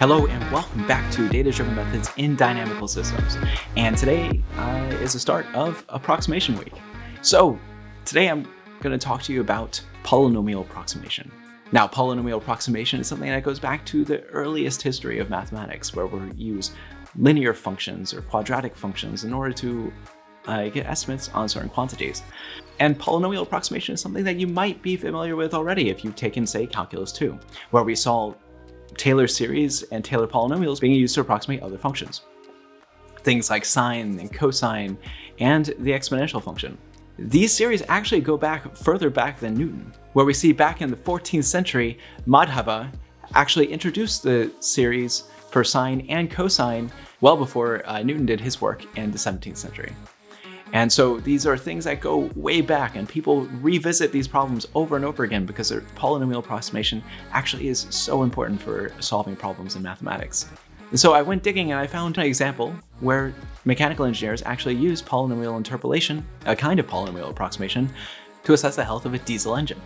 Hello and welcome back to Data-Driven Methods in Dynamical Systems. And today is the start of Approximation Week. So today I'm going to talk to you about polynomial approximation. Now, polynomial approximation is something that goes back to the earliest history of mathematics, where we use linear functions or quadratic functions in order to get estimates on certain quantities. And polynomial approximation is something that you might be familiar with already if you've taken, say, Calculus 2, where we saw Taylor series and Taylor polynomials being used to approximate other functions. Things like sine and cosine and the exponential function. These series actually go back further back than Newton, where we see back in the 14th century, Madhava actually introduced the series for sine and cosine well before Newton did his work in the 17th century. And so these are things that go way back, and people revisit these problems over and over again because their polynomial approximation actually is so important for solving problems in mathematics. And so I went digging and I found an example where mechanical engineers actually use polynomial interpolation, a kind of polynomial approximation, to assess the health of a diesel engine.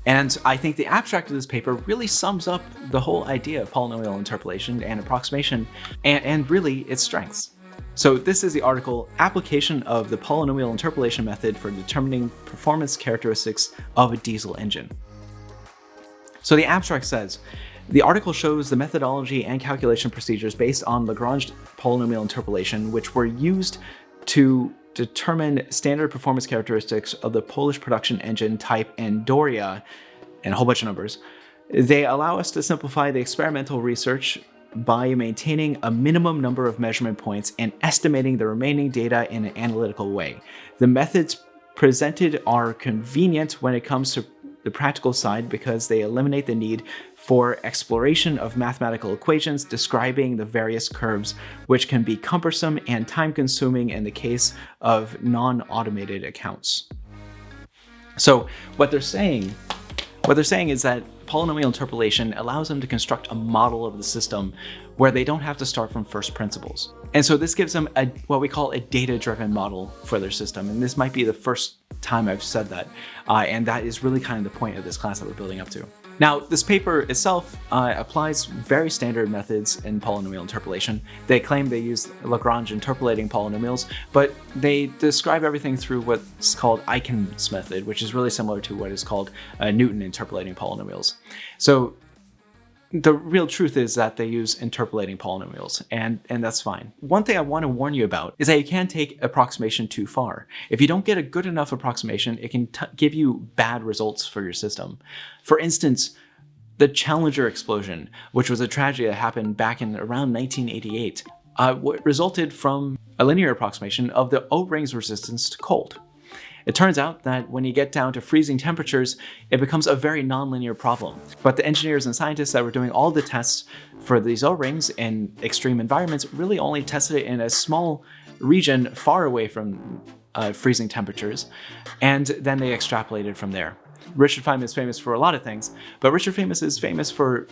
And I think the abstract of this paper really sums up the whole idea of polynomial interpolation and approximation and really its strengths. So this is the article, Application of the Polynomial Interpolation Method for Determining Performance Characteristics of a Diesel Engine. So the abstract says, the article shows the methodology and calculation procedures based on Lagrange polynomial interpolation, which were used to determine standard performance characteristics of the Polish production engine type Andoria, and a whole bunch of numbers. They allow us to simplify the experimental research by maintaining a minimum number of measurement points and estimating the remaining data in an analytical way. The methods presented are convenient when it comes to the practical side because they eliminate the need for exploration of mathematical equations describing the various curves, which can be cumbersome and time-consuming in the case of non-automated accounts. So what they're saying is that polynomial interpolation allows them to construct a model of the system where they don't have to start from first principles. And so this gives them what we call a data-driven model for their system. And this might be the first time I've said that. And that is really kind of the point of this class that we're building up to. Now, this paper itself applies very standard methods in polynomial interpolation. They claim they use Lagrange interpolating polynomials, but they describe everything through what's called Eichen's method, which is really similar to what is called Newton interpolating polynomials. So the real truth is that they use interpolating polynomials, and that's fine. One thing I want to warn you about is that you can take approximation too far. If you don't get a good enough approximation, it can give you bad results for your system. For instance, the Challenger explosion, which was a tragedy that happened back in around 1988, resulted from a linear approximation of the O-ring's resistance to cold. It turns out that when you get down to freezing temperatures, it becomes a very nonlinear problem. But the engineers and scientists that were doing all the tests for these O-rings in extreme environments really only tested it in a small region far away from freezing temperatures, and then they extrapolated from there. Richard Feynman is famous for a lot of things, but Richard Feynman is famous for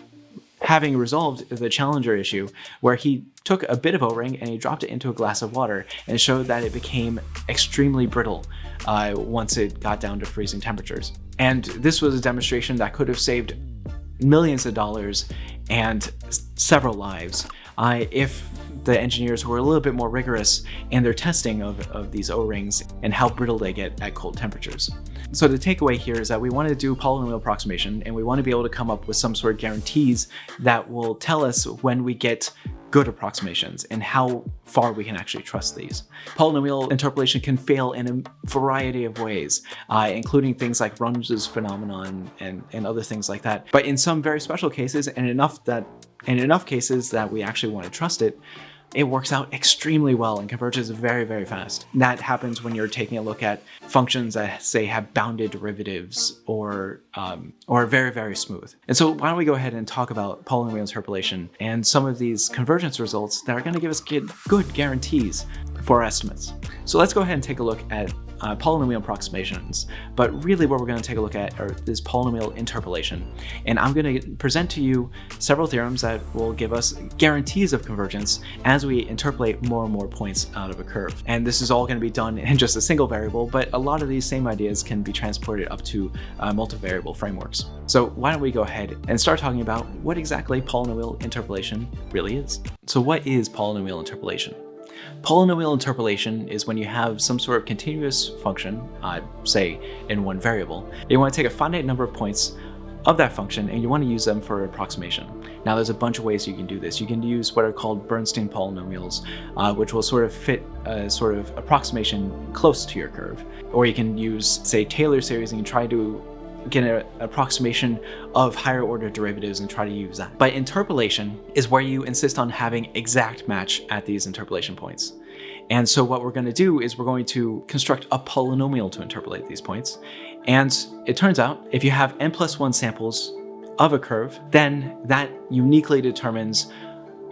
having resolved the Challenger issue, where he took a bit of O-ring and he dropped it into a glass of water and showed that it became extremely brittle once it got down to freezing temperatures. And this was a demonstration that could have saved millions of dollars and several lives if the engineers were a little bit more rigorous in their testing of these O-rings and how brittle they get at cold temperatures. So the takeaway here is that we want to do polynomial approximation, and we want to be able to come up with some sort of guarantees that will tell us when we get good approximations and how far we can actually trust these. Polynomial interpolation can fail in a variety of ways, including things like Runge's phenomenon and other things like that. But in some very special cases, and in enough cases that we actually want to trust it, it works out extremely well and converges very, very fast. That happens when you're taking a look at functions that, say, have bounded derivatives or are very, very smooth. And so why don't we go ahead and talk about polynomial interpolation and some of these convergence results that are going to give us good guarantees for our estimates. So let's go ahead and take a look at polynomial approximations, but really what we're going to take a look at is polynomial interpolation. And I'm going to present to you several theorems that will give us guarantees of convergence as we interpolate more and more points out of a curve. And this is all going to be done in just a single variable, but a lot of these same ideas can be transported up to multivariable frameworks. So why don't we go ahead and start talking about what exactly polynomial interpolation really is. So what is polynomial interpolation? Polynomial interpolation is when you have some sort of continuous function, say in one variable. You want to take a finite number of points of that function and you want to use them for approximation. Now there's a bunch of ways you can do this. You can use what are called Bernstein Polynomials, which will sort of fit a sort of approximation close to your curve. Or you can use, say, Taylor series and you try to get an approximation of higher order derivatives and try to use that. But interpolation is where you insist on having exact match at these interpolation points. And so what we're going to do is we're going to construct a polynomial to interpolate these points. And it turns out if you have n+1 samples of a curve, then that uniquely determines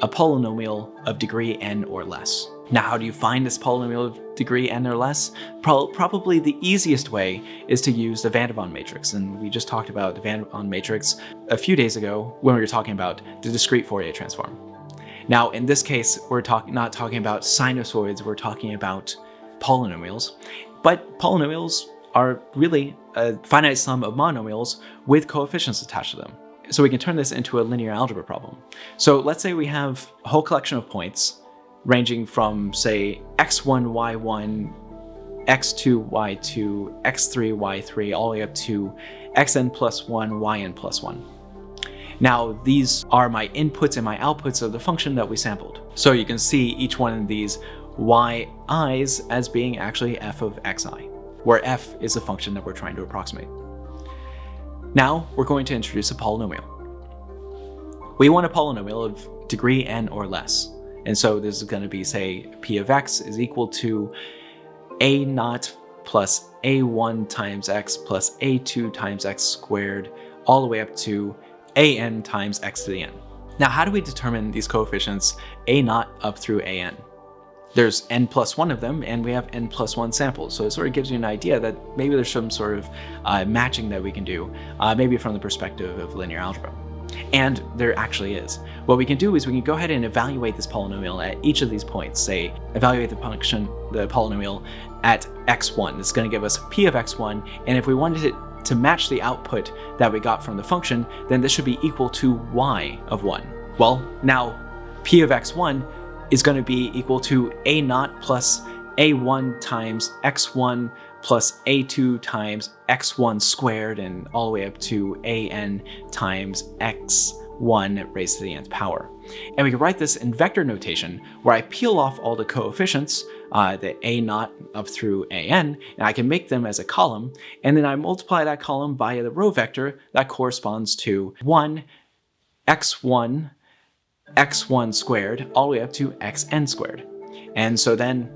a polynomial of degree n or less. Now, how do you find this polynomial of degree n or less? Probably the easiest way is to use the Vandavan Matrix. And we just talked about the Vandavan Matrix a few days ago when we were talking about the discrete Fourier transform. Now, in this case, we're not talking about sinusoids, we're talking about polynomials. But polynomials are really a finite sum of monomials with coefficients attached to them. So we can turn this into a linear algebra problem. So let's say we have a whole collection of points ranging from, say, x1, y1, x2, y2, x3, y3, all the way up to xn+1, yn+1. Now, these are my inputs and my outputs of the function that we sampled. So you can see each one of these yi's as being actually f of xi, where f is the function that we're trying to approximate. Now, we're going to introduce a polynomial. We want a polynomial of degree n or less. And so this is going to be, say, p of x is equal to a0 plus a1 times x plus a2 times x squared, all the way up to an times x to the n. Now, how do we determine these coefficients a0 up through an? There's n+1 of them, and we have n+1 samples. So it sort of gives you an idea that maybe there's some sort of matching that we can do, maybe from the perspective of linear algebra. And there actually is. What we can do is we can go ahead and evaluate this polynomial at each of these points. Say, evaluate the polynomial at x1. This is going to give us p of x1, and if we wanted it to match the output that we got from the function, then this should be equal to y of 1. Well, now p of x1 is going to be equal to a0 plus a1 times x1 plus a2 times x1 squared, and all the way up to an times x1 raised to the nth power. And we can write this in vector notation where I peel off all the coefficients, the a0 up through an, and I can make them as a column, and then I multiply that column by the row vector that corresponds to 1 x1 x1 squared all the way up to xn squared. And so then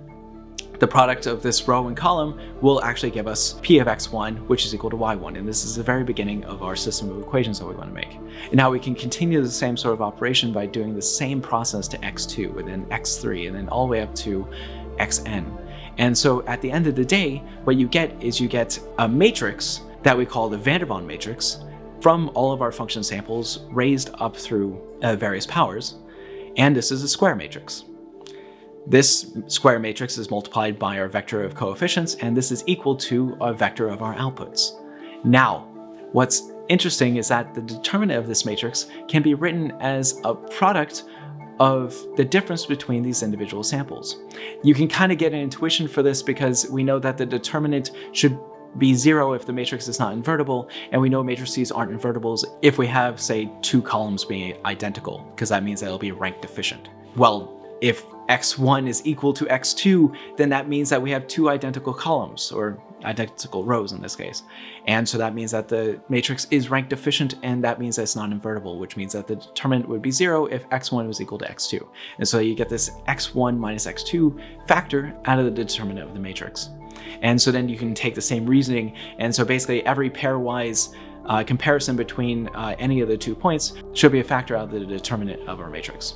the product of this row and column will actually give us p of x1, which is equal to y1. And this is the very beginning of our system of equations that we want to make. And now we can continue the same sort of operation by doing the same process to x2, and then x3, and then all the way up to xn. And so at the end of the day, what you get is you get a matrix that we call the Vandermonde matrix from all of our function samples raised up through various powers. And this is a square matrix. This square matrix is multiplied by our vector of coefficients, and this is equal to a vector of our outputs. Now, what's interesting is that the determinant of this matrix can be written as a product of the difference between these individual samples. You can kind of get an intuition for this because we know that the determinant should be 0 if the matrix is not invertible, and we know matrices aren't invertibles if we have, say, two columns being identical, because that means that it'll be rank deficient. Well, if x1 is equal to x2, then that means that we have two identical columns, or identical rows in this case. And so that means that the matrix is rank deficient, and that means that it's not invertible, which means that the determinant would be 0 if x1 was equal to x2. And so you get this x1 minus x2 factor out of the determinant of the matrix. And so then you can take the same reasoning, and so basically every pairwise comparison between any of the 2 points should be a factor out of the determinant of our matrix.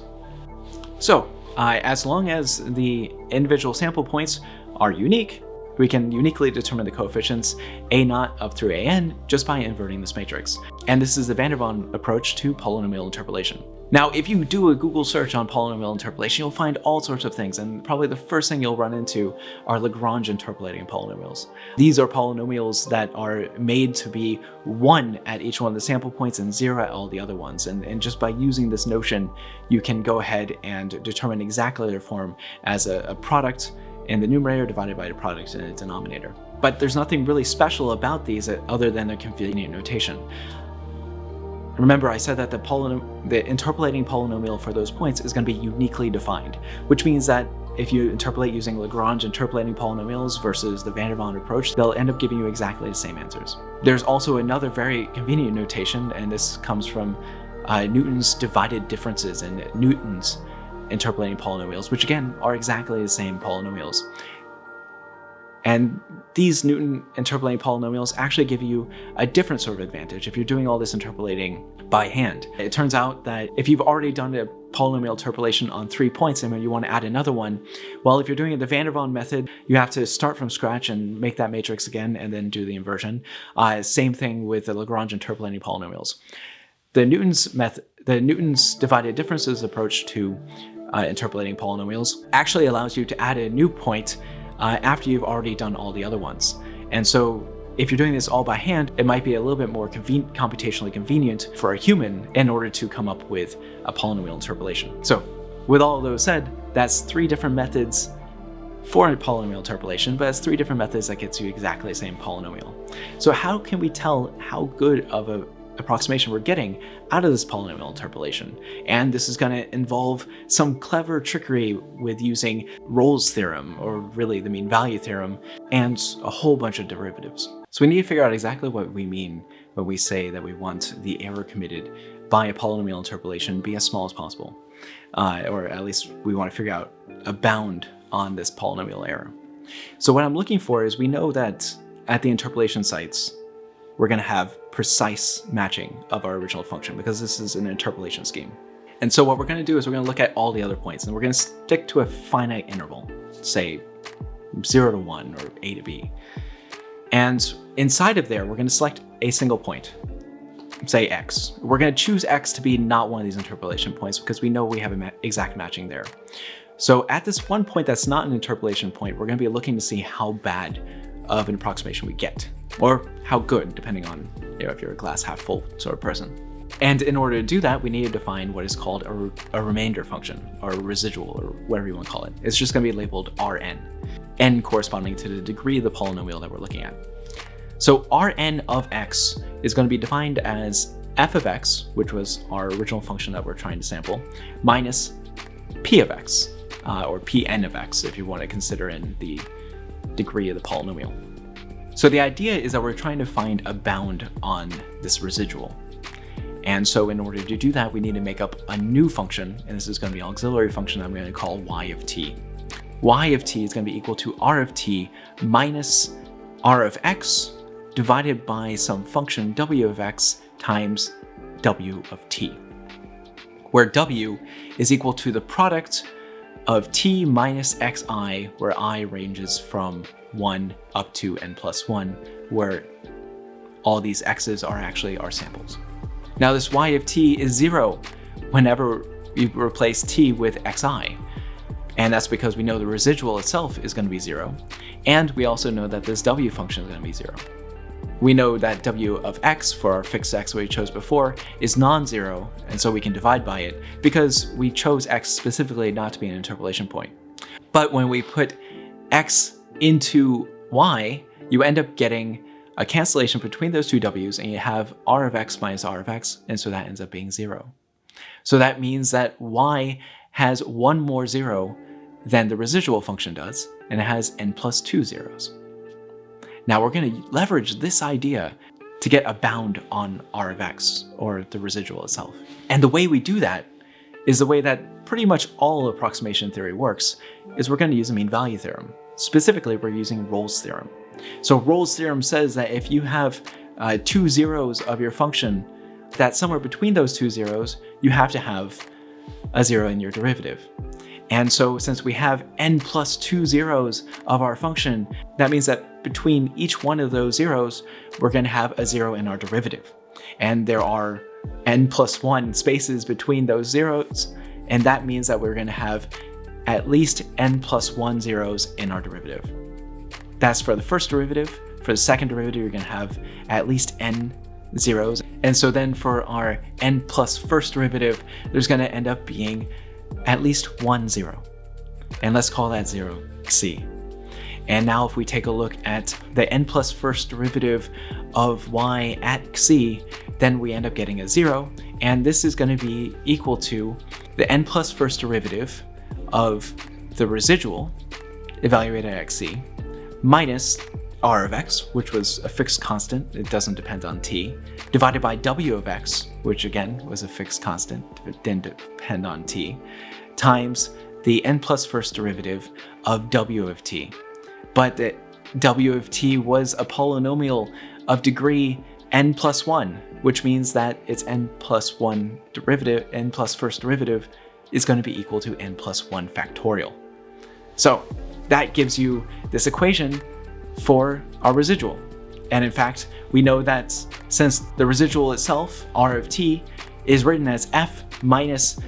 So as long as the individual sample points are unique, we can uniquely determine the coefficients a0 up through an just by inverting this matrix. And this is the Vandermonde approach to polynomial interpolation. Now, if you do a Google search on polynomial interpolation, you'll find all sorts of things, and probably the first thing you'll run into are Lagrange interpolating polynomials. These are polynomials that are made to be 1 at each one of the sample points and 0 at all the other ones. And just by using this notion, you can go ahead and determine exactly their form as a product in the numerator divided by the product in the denominator. But there's nothing really special about these other than their convenient notation. Remember, I said that the interpolating polynomial for those points is going to be uniquely defined, which means that if you interpolate using Lagrange interpolating polynomials versus the Vandermonde approach, they'll end up giving you exactly the same answers. There's also another very convenient notation, and this comes from Newton's divided differences and Newton's interpolating polynomials, which again are exactly the same polynomials. And these Newton interpolating polynomials actually give you a different sort of advantage if you're doing all this interpolating by hand. It turns out that if you've already done a polynomial interpolation on 3 points and you want to add another one, well, if you're doing it the Vandermonde method, you have to start from scratch and make that matrix again and then do the inversion. Same thing with the Lagrange interpolating polynomials. The Newton's divided differences approach to interpolating polynomials actually allows you to add a new point after you've already done all the other ones. And so if you're doing this all by hand, it might be a little bit more computationally convenient for a human in order to come up with a polynomial interpolation. So with all of those said, that's 3 different methods for a polynomial interpolation, but it's 3 different methods that gets you exactly the same polynomial. So how can we tell how good of an approximation we're getting out of this polynomial interpolation? And this is going to involve some clever trickery with using Rolle's theorem, or really the mean value theorem, and a whole bunch of derivatives. So we need to figure out exactly what we mean when we say that we want the error committed by a polynomial interpolation be as small as possible. Or at least we want to figure out a bound on this polynomial error. So what I'm looking for is, we know that at the interpolation sites, we're going to have precise matching of our original function because this is an interpolation scheme. And so what we're going to do is we're going to look at all the other points, and we're going to stick to a finite interval, say 0 to 1 or a to b. And inside of there, we're going to select a single point, say x. We're going to choose x to be not one of these interpolation points because we know we have an exact matching there. So at this one point that's not an interpolation point, we're going to be looking to see how bad of an approximation we get, or how good, depending on if you're a glass half full sort of person. And in order to do that, we need to define what is called a remainder function, or a residual, or whatever you want to call it. It's just going to be labeled Rn, n corresponding to the degree of the polynomial that we're looking at. So Rn of x is going to be defined as f of x, which was our original function that we're trying to sample, minus p of x, or pn of x, if you want to consider in the degree of the polynomial. So the idea is that we're trying to find a bound on this residual. And so in order to do that, we need to make up a new function, and this is going to be an auxiliary function I'm going to call y of t. Y of t is going to be equal to r of t minus r of x divided by some function w of x times w of t, where w is equal to the product of t minus xi, where I ranges from 1 up to n plus 1, where all these x's are actually our samples. Now this y of t is 0 whenever you replace t with xi, and that's because we know the residual itself is going to be 0, and we also know that this w function is going to be 0. We know that w of x for our fixed x we chose before is non-zero, and so we can divide by it because we chose x specifically not to be an interpolation point. But when we put x into y, you end up getting a cancellation between those two w's, and you have r of x minus r of x, and so that ends up being 0. So that means that y has one more 0 than the residual function does, and it has n plus 2 zeros. Now we're going to leverage this idea to get a bound on r of x, or the residual itself. And the way we do that is the way that pretty much all approximation theory works, is we're going to use a mean value theorem. Specifically, we're using Rolle's theorem. So Rolle's theorem says that if you have 2 zeros of your function, that somewhere between those 2 zeros, you have to have a 0 in your derivative. And so since we have n plus 2 zeros of our function, that means that between each one of those zeros, we're going to have a zero in our derivative. And there are n plus 1 spaces between those zeros, and that means that we're going to have at least n plus 1 zeros in our derivative. That's for the first derivative. For the second derivative, you're going to have at least n zeros. And so then for our n plus first derivative, there's going to end up being at least 1 zero. And let's call that 0c. And now if we take a look at the n plus first derivative of y at c, then we end up getting a 0. And this is going to be equal to the n plus first derivative of the residual evaluated at xc minus r of x, which was a fixed constant, it doesn't depend on t, divided by w of x, which again was a fixed constant, it didn't depend on t, times the n plus first derivative of w of t. But the w of t was a polynomial of degree n plus 1, which means that its n plus 1 derivative, n plus first derivative, is going to be equal to n plus 1 factorial. So that gives you this equation for our residual. And in fact, we know that since the residual itself, r of t, is written as f minus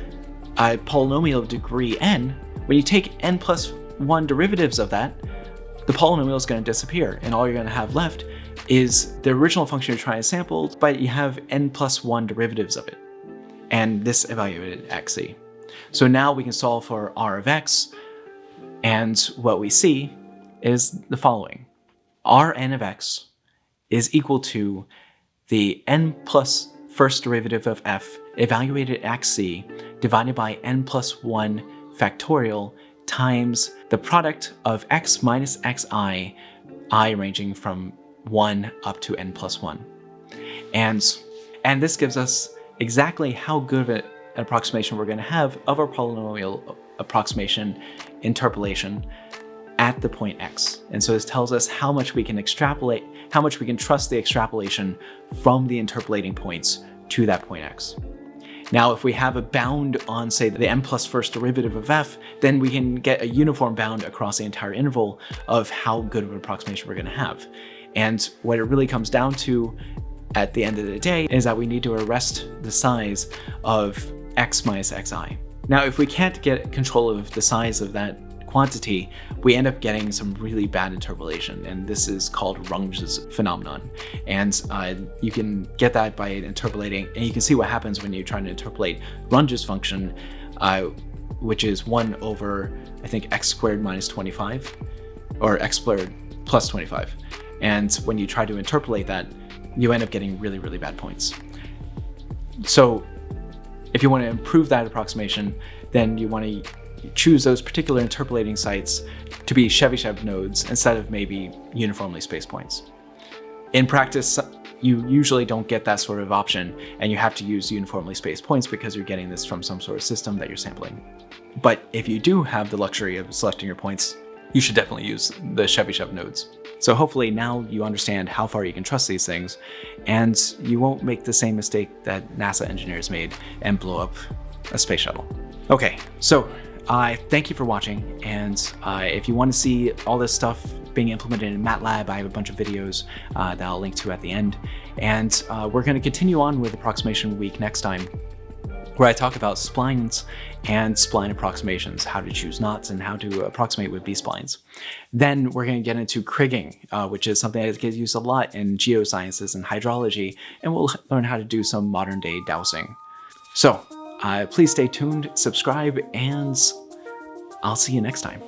a polynomial of degree n, when you take n plus 1 derivatives of that, the polynomial is going to disappear, and all you're going to have left is the original function you're trying to sample, but you have n plus 1 derivatives of it, and this evaluated at xc. So now we can solve for r of x, and what we see is the following. Rn of x is equal to the n plus first derivative of f evaluated at xc divided by n plus 1 factorial times the product of x minus xi, I ranging from 1 up to n plus 1. And this gives us exactly how good of an approximation we're going to have of our polynomial approximation interpolation at the point x. And so this tells us how much we can extrapolate, how much we can trust the extrapolation from the interpolating points to that point x. Now, if we have a bound on, say, the n plus first derivative of f, then we can get a uniform bound across the entire interval of how good of an approximation we're going to have. And what it really comes down to at the end of the day is that we need to arrest the size of x minus xi. Now, if we can't get control of the size of that quantity, we end up getting some really bad interpolation, and this is called Runge's phenomenon. And you can get that by interpolating, and you can see what happens when you try to interpolate Runge's function, which is 1 over, I think, x squared minus 25, or x squared plus 25. And when you try to interpolate that, you end up getting really, really bad points. So if you want to improve that approximation, then you want to choose those particular interpolating sites to be Chebyshev nodes instead of maybe uniformly spaced points. In practice, you usually don't get that sort of option, and you have to use uniformly spaced points because you're getting this from some sort of system that you're sampling. But if you do have the luxury of selecting your points, you should definitely use the Chebyshev nodes. So hopefully now you understand how far you can trust these things, and you won't make the same mistake that NASA engineers made and blow up a space shuttle. Okay, so thank you for watching, and if you want to see all this stuff being implemented in MATLAB, I have a bunch of videos that I'll link to at the end. And we're going to continue on with Approximation Week next time, where I talk about splines and spline approximations, how to choose knots and how to approximate with B-splines. Then we're going to get into kriging, which is something that gets used a lot in geosciences and hydrology, and we'll learn how to do some modern-day dowsing. So please stay tuned, subscribe, and I'll see you next time.